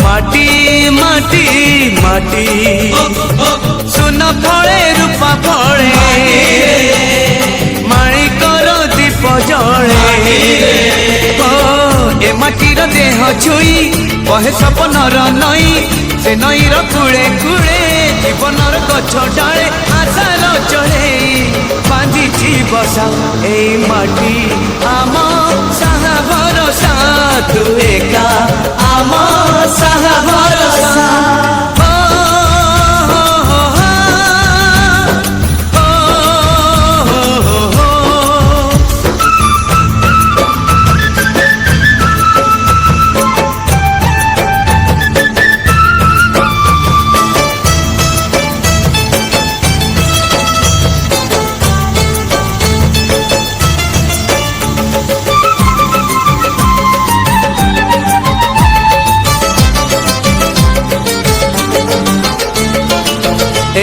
माटी माटी माटी सुन फले रूपा फले माणिकर दीप जले ए माटीर देह छुई बहे सपनर नई से नईर कूले कूले जीवनर गछ डाले आशार चढ़े बांधी बसा ए माटी आम साहा भरोसा तू एका आम साहा भरोसा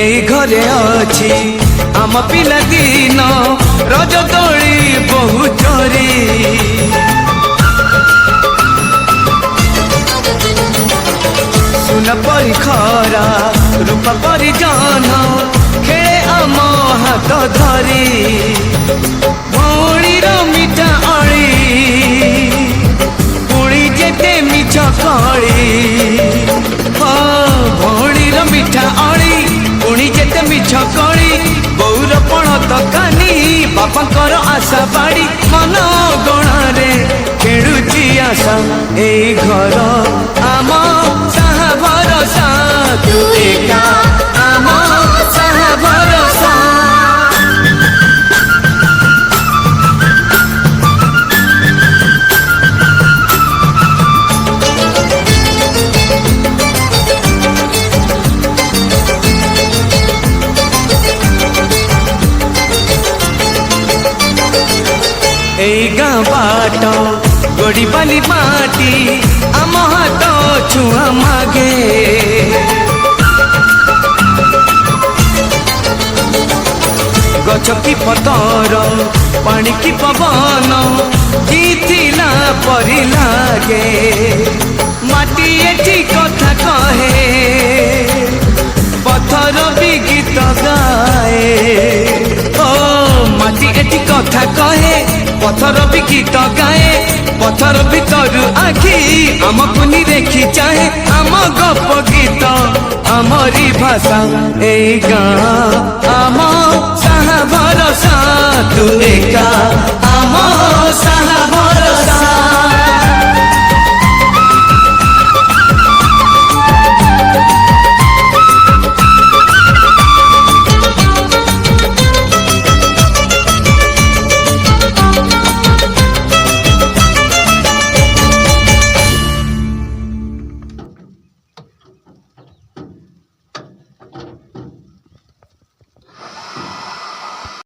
एई घरे अछि आम पिला दिन रज दोली बहु चोरी सुन परी खरा रूप परी जान खेले आम हाथ धरी भौणीर मिठा अली पुणी जेते मिछ कली भौणीर मिठा अली पुणी जेते मिछ कली बौर पण तकानी बापांकर आशा बाड़ी मन गणारे खेलुची आशा ए घर आम साहा भरोसा तू एका आम साहा भरोसा एई गाँ बाट गोड़ी बाली माटी आम हाथ छुआ मागे गछ की पतर पानी की पवन जीथिला परी लागे माटी एठी कथा कहे पत्थर भी गीत गाए ओ माटी एठी कथा कहे पत्थर भी गीत गाए पत्थर भीतर आखि आमको निरेखी चाहे आम गप गीत आमरी भाषा ए गाँ आम साहा भरोसा तू एका